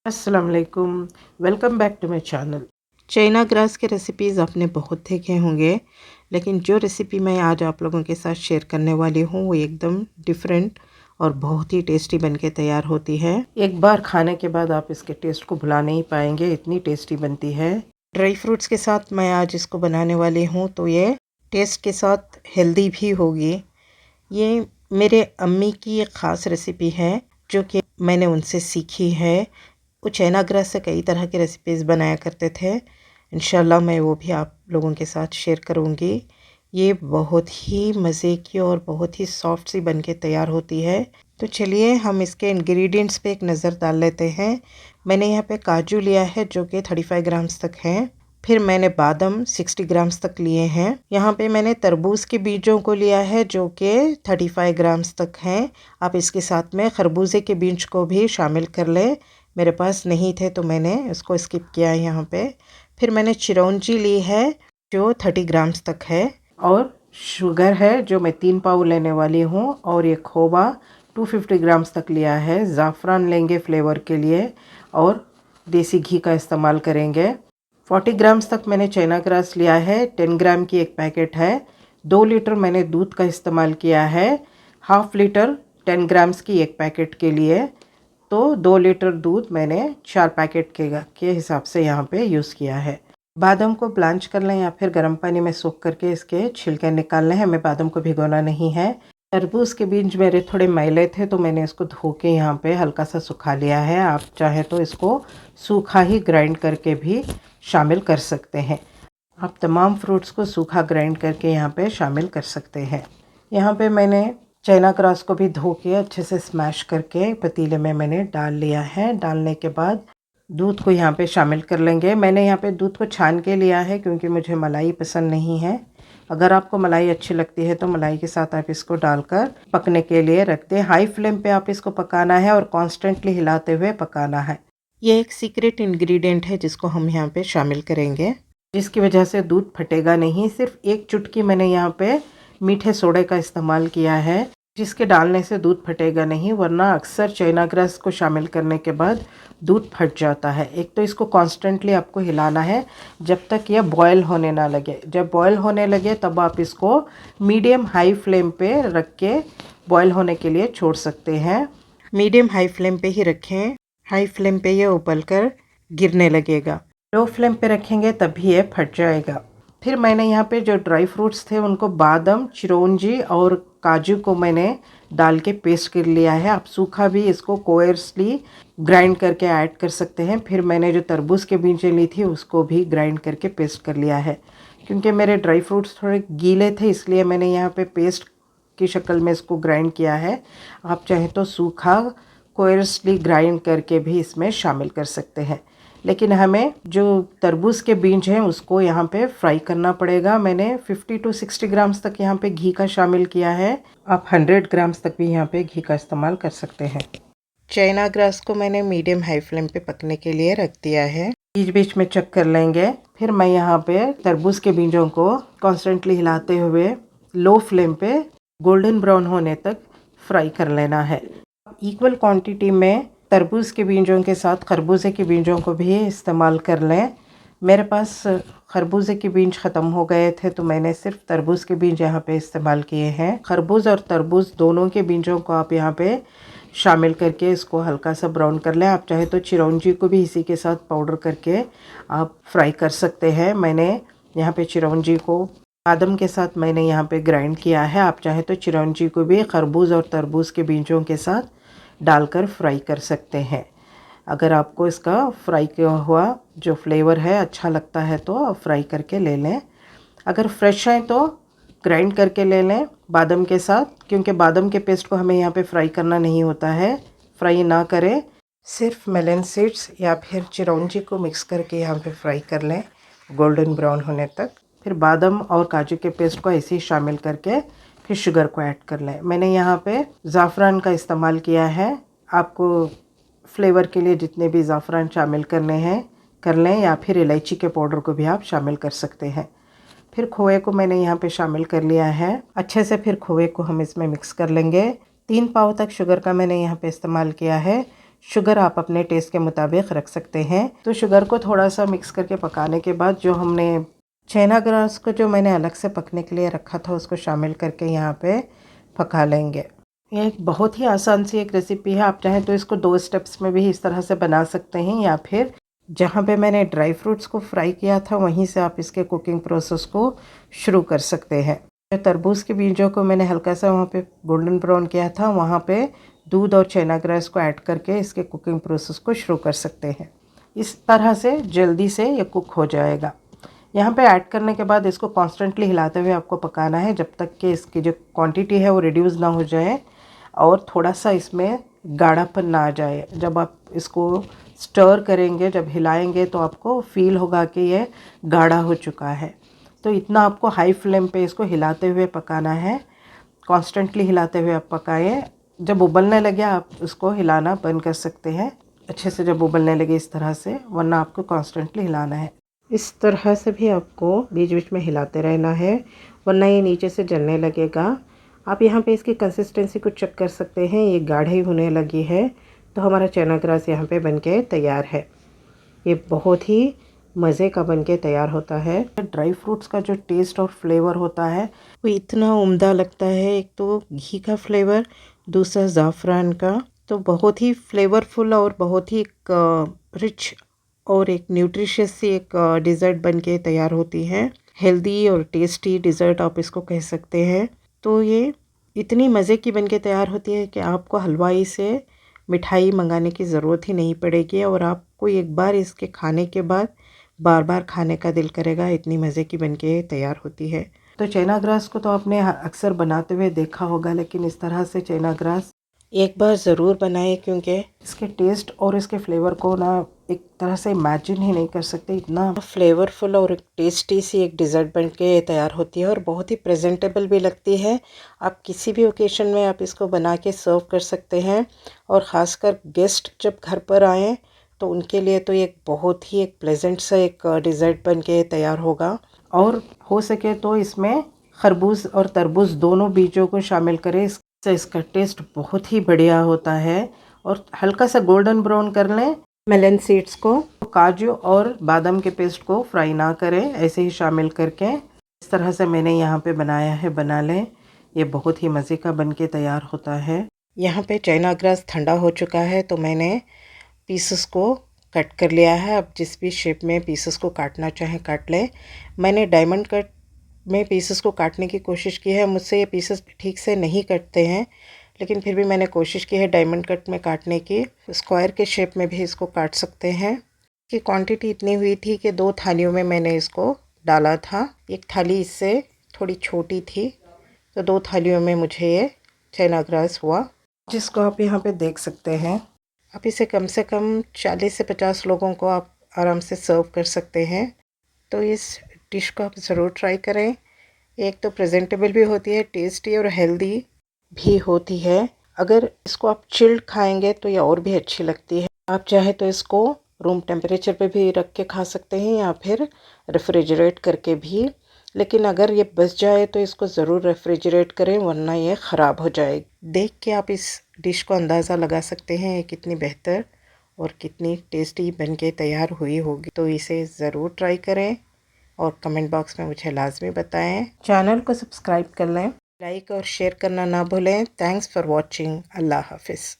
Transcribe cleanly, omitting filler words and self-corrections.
अस्सलाम वालेकुम। Welcome back to my channel. China grass के रेसिपीज़ आपने बहुत देखे होंगे, लेकिन जो रेसिपी मैं आज आप लोगों के साथ शेयर करने वाली हूँ वो एकदम डिफरेंट और बहुत ही टेस्टी बनके तैयार होती है। एक बार खाने के बाद आप इसके टेस्ट को भुला नहीं पाएंगे, इतनी टेस्टी बनती है। ड्राई फ्रूट्स के साथ मैं आज इसको बनाने वाली हूँ, तो ये टेस्ट के साथ हेल्दी भी होगी। ये मेरे अम्मी की एक ख़ास रेसिपी है जो कि मैंने उनसे सीखी है। वो चाइना ग्रास से कई तरह की रेसिपीज़ बनाया करते थे। इंशाल्लाह मैं वो भी आप लोगों के साथ शेयर करूँगी। ये बहुत ही मज़े की और बहुत ही सॉफ्ट सी बनके तैयार होती है। तो चलिए हम इसके इंग्रेडिएंट्स पे एक नज़र डाल लेते हैं। मैंने यहाँ पे काजू लिया है जो कि 35 ग्राम्स तक है। फिर मैंने बादाम 60 ग्राम्स तक लिए हैं। यहाँ पे मैंने तरबूज के बीजों को लिया है जो कि 35 ग्राम्स तक हैं। आप इसके साथ में खरबूजे के बीज को भी शामिल कर लें। मेरे पास नहीं थे तो मैंने उसको स्किप किया है यहाँ पे। फिर मैंने चिरौंजी ली है जो 30 ग्राम्स तक है, और शुगर है जो मैं 3 पाव लेने वाली हूँ, और ये खोवा 250 ग्राम्स तक लिया है। ज़ाफ़रान लेंगे फ्लेवर के लिए, और देसी घी का इस्तेमाल करेंगे। 40 ग्राम्स तक मैंने चाइना ग्रास लिया है। 10 ग्राम की एक पैकेट है। 2 लीटर मैंने दूध का इस्तेमाल किया है। हाफ़ लीटर 10 ग्राम्स की एक पैकेट के लिए, तो 2 लीटर दूध मैंने 4 पैकेट के हिसाब से यहाँ पे यूज़ किया है। बादाम को ब्लांच कर लें या फिर गर्म पानी में सोख करके इसके छिलके निकालने हैं। हमें बादाम को भिगोना नहीं है। तरबूज के बीज मेरे थोड़े मैले थे तो मैंने इसको धो के यहाँ पे हल्का सा सुखा लिया है। आप चाहे तो इसको सूखा ही ग्राइंड करके भी शामिल कर सकते हैं। आप तमाम फ्रूट्स को सूखा ग्राइंड करके यहाँ पे शामिल कर सकते हैं। यहाँ पे मैंने चाइना ग्रास को भी धो के अच्छे से स्मैश करके पतीले में मैंने डाल लिया है। डालने के बाद दूध को यहाँ पे शामिल कर लेंगे। मैंने यहाँ पे दूध को छान के लिया है क्योंकि मुझे मलाई पसंद नहीं है। अगर आपको मलाई अच्छी लगती है तो मलाई के साथ आप इसको डालकर पकने के लिए रख दें। हाई फ्लेम पे आप इसको पकाना है और कॉन्स्टेंटली हिलाते हुए पकाना है। ये एक सीक्रेट इंग्रेडिएंट है जिसको हम यहाँ पे शामिल करेंगे, जिसकी वजह से दूध फटेगा नहीं। सिर्फ एक चुटकी मैंने यहाँ पे मीठे सोडे का इस्तेमाल किया है, जिसके डालने से दूध फटेगा नहीं, वरना अक्सर चाइना ग्रास को शामिल करने के बाद दूध फट जाता है। एक तो इसको कॉन्स्टेंटली आपको हिलाना है जब तक यह बॉयल होने ना लगे। जब बॉयल होने लगे तब आप इसको मीडियम हाई फ्लेम पे रख के बॉयल होने के लिए छोड़ सकते हैं। मीडियम हाई फ्लेम पे ही रखें। हाई फ्लेम पे ये उबल कर गिरने लगेगा। लो फ्लेम पे रखेंगे तभी ये फट जाएगा। फिर मैंने यहाँ पे जो ड्राई फ्रूट्स थे उनको बादाम, चिरौंजी और काजू को मैंने डाल के पेस्ट कर लिया है। आप सूखा भी इसको कोयर्सली ग्राइंड करके ऐड कर सकते हैं। फिर मैंने जो तरबूज के बीजें ली थी उसको भी ग्राइंड करके पेस्ट कर लिया है। क्योंकि मेरे ड्राई फ्रूट्स थोड़े गीले थे इसलिए मैंने यहाँ पे पेस्ट की शक्ल में इसको ग्राइंड किया है। आप चाहे तो सूखा कोयर्सली ग्राइंड करके भी इसमें शामिल कर सकते हैं, लेकिन हमें जो तरबूज के बीज हैं उसको यहाँ पे फ्राई करना पड़ेगा। मैंने 50 to 60 ग्राम्स तक यहाँ पे घी का शामिल किया है। आप 100 ग्राम्स तक भी यहाँ पे घी का इस्तेमाल कर सकते हैं। चाइना ग्रास को मैंने मीडियम हाई फ्लेम पे पकने के लिए रख दिया है। बीच बीच में चेक कर लेंगे। फिर मैं यहाँ पे तरबूज के बीजों को कॉन्स्टेंटली हिलाते हुए लो फ्लेम पे गोल्डन ब्राउन होने तक फ्राई कर लेना है। इक्वल क्वांटिटी में तरबूज के बीजों के साथ खरबूजे के बीजों को भी इस्तेमाल कर लें। मेरे पास खरबूजे के बीज ख़त्म हो गए थे तो मैंने सिर्फ तरबूज के बीज यहाँ पे इस्तेमाल किए हैं। खरबूज और तरबूज दोनों के बीजों को आप यहाँ पे शामिल करके इसको हल्का सा ब्राउन कर लें। आप चाहे तो चिरौंजी को भी इसी के साथ पाउडर करके आप फ्राई कर सकते हैं। मैंने यहाँ पे चिरौंजी को बादाम के साथ मैंने यहाँ पे ग्राइंड किया है। आप चाहे तो चिरौंजी को भी खरबूज और तरबूज के बीजों के साथ डालकर फ्राई कर सकते हैं। अगर आपको इसका फ्राई किया हुआ जो फ्लेवर है अच्छा लगता है तो आप फ्राई करके ले लें। अगर फ्रेश है तो ग्राइंड करके ले लें बादाम के साथ, क्योंकि बादाम के पेस्ट को हमें यहाँ पे फ्राई करना नहीं होता है। फ्राई ना करें, सिर्फ मेलन सीड्स या फिर चिरौंजी को मिक्स करके यहाँ पे फ्राई कर लें गोल्डन ब्राउन होने तक। फिर बादाम और काजू के पेस्ट को ऐसे ही शामिल करके फिर शुगर को ऐड कर लें। मैंने यहाँ पे ज़ाफ़रान का इस्तेमाल किया है। आपको फ्लेवर के लिए जितने भी ज़ाफ़रान शामिल करने हैं कर लें, या फिर इलायची के पाउडर को भी आप शामिल कर सकते हैं। फिर खोए को मैंने यहाँ पे शामिल कर लिया है अच्छे से। फिर खोए को हम इसमें मिक्स कर लेंगे। 3 पाव तक शुगर का मैंने यहाँ पे इस्तेमाल किया है। शुगर आप अपने टेस्ट के मुताबिक रख सकते हैं। तो शुगर को थोड़ा सा मिक्स करके पकाने के बाद जो हमने चना ग्रास को जो मैंने अलग से पकने के लिए रखा था उसको शामिल करके यहाँ पे पका लेंगे। ये एक बहुत ही आसान सी एक रेसिपी है। आप चाहें तो इसको 2 स्टेप्स में भी इस तरह से बना सकते हैं, या फिर जहाँ पे मैंने ड्राई फ्रूट्स को फ्राई किया था वहीं से आप इसके कुकिंग प्रोसेस को शुरू कर सकते हैं। तरबूज के बीजों को मैंने हल्का सा वहाँ पे गोल्डन ब्राउन किया था, वहाँ पे दूध और चना ग्रास को ऐड करके इसके कुकिंग प्रोसेस को शुरू कर सकते हैं। इस तरह से जल्दी से ये कुक हो जाएगा। यहाँ पे ऐड करने के बाद इसको कॉन्स्टेंटली हिलाते हुए आपको पकाना है जब तक कि इसकी जो क्वांटिटी है वो रिड्यूस ना हो जाए और थोड़ा सा इसमें गाढ़ापन ना आ जाए। जब आप इसको स्टर करेंगे, जब हिलाएंगे तो आपको फील होगा कि ये गाढ़ा हो चुका है। तो इतना आपको हाई फ्लेम पे इसको हिलाते हुए पकाना है, कॉन्स्टेंटली हिलाते हुए आप पकाएं। जब उबलने लगे आप उसको हिलाना बंद कर सकते हैं अच्छे से, जब उबलने लगे इस तरह से, वरना आपको कॉन्स्टेंटली हिलाना है। इस तरह से भी आपको बीच बीच में हिलाते रहना है, वरना ये नीचे से जलने लगेगा। आप यहाँ पे इसकी कंसिस्टेंसी को चेक कर सकते हैं, ये गाढ़ी होने लगी है तो हमारा चना ग्रास यहाँ पे बनके तैयार है। ये बहुत ही मज़े का बनके तैयार होता है। ड्राई फ्रूट्स का जो टेस्ट और फ्लेवर होता है वो इतना उम्दा लगता है। एक तो घी का फ्लेवर, दूसरा ज़ाफ़रान का, तो बहुत ही फ्लेवरफुल और बहुत ही रिच और एक न्यूट्रिशियस सी एक डिज़र्ट बनके तैयार होती है। हेल्दी और टेस्टी डिज़र्ट आप इसको कह सकते हैं। तो ये इतनी मज़े की बनके तैयार होती है कि आपको हलवाई से मिठाई मंगाने की ज़रूरत ही नहीं पड़ेगी और आपको एक बार इसके खाने के बाद बार बार खाने का दिल करेगा, इतनी मज़े की बनके तैयार होती है। तो चना ग्रास को तो आपने अक्सर बनाते हुए देखा होगा, लेकिन इस तरह से चना ग्रास एक बार ज़रूर बनाएं, क्योंकि इसके टेस्ट और इसके फ्लेवर को ना एक तरह से इमेजिन ही नहीं कर सकते। इतना फ्लेवरफुल और एक टेस्टी सी एक डिज़र्ट बन के तैयार होती है और बहुत ही प्रेजेंटेबल भी लगती है। आप किसी भी ओकेशन में आप इसको बना के सर्व कर सकते हैं, और ख़ासकर गेस्ट जब घर पर आएँ तो उनके लिए तो एक बहुत ही एक प्लेजेंट सा एक डिज़र्ट बन के तैयार होगा। और हो सके तो इसमें खरबूज और तरबूज दोनों बीजों को शामिल करें, इससे इसका टेस्ट बहुत ही बढ़िया होता है। और हल्का सा गोल्डन ब्राउन कर लें मेलन सीड्स को। काजू और बादाम के पेस्ट को फ्राई ना करें, ऐसे ही शामिल करके इस तरह से मैंने यहाँ पे बनाया है, बना लें। ये बहुत ही मज़े का बनके तैयार होता है। यहाँ पे चना ग्रास ठंडा हो चुका है तो मैंने पीसेस को कट कर लिया है। अब जिस भी शेप में पीसेस को काटना चाहें काट लें। मैंने डायमंड कट में पीसेस को काटने की कोशिश की है। मुझसे ये पीसेस ठीक से नहीं कटते हैं, लेकिन फिर भी मैंने कोशिश की है डायमंड कट में काटने की। स्क्वायर के शेप में भी इसको काट सकते हैं। कि क्वांटिटी इतनी हुई थी कि 2 थालियों में मैंने इसको डाला था। एक थाली इससे थोड़ी छोटी थी, तो 2 थालियों में मुझे ये चना ग्रास हुआ, जिसको आप यहाँ पे देख सकते हैं। आप इसे कम से कम 40 से 50 लोगों को आप आराम से सर्व कर सकते हैं। तो इस डिश को आप ज़रूर ट्राई करें। एक तो प्रेजेंटेबल भी होती है, टेस्टी और हेल्दी भी होती है। अगर इसको आप चिल्ड खाएंगे तो ये और भी अच्छी लगती है। आप चाहे तो इसको रूम टेम्परेचर पे भी रख के खा सकते हैं या फिर रेफ्रिजरेट करके भी। लेकिन अगर ये बच जाए तो इसको ज़रूर रेफ्रिजरेट करें, वरना ये ख़राब हो जाएगी। देख के आप इस डिश को अंदाज़ा लगा सकते हैं कितनी बेहतर और कितनी टेस्टी बनके तैयार हुई होगी। तो इसे ज़रूर ट्राई करें और कमेंट बॉक्स में मुझे लाजमी बताएं। चैनल को सब्सक्राइब कर लें, लाइक और शेयर करना ना भूलें। Thanks for watching. अल्लाह हाफिज़।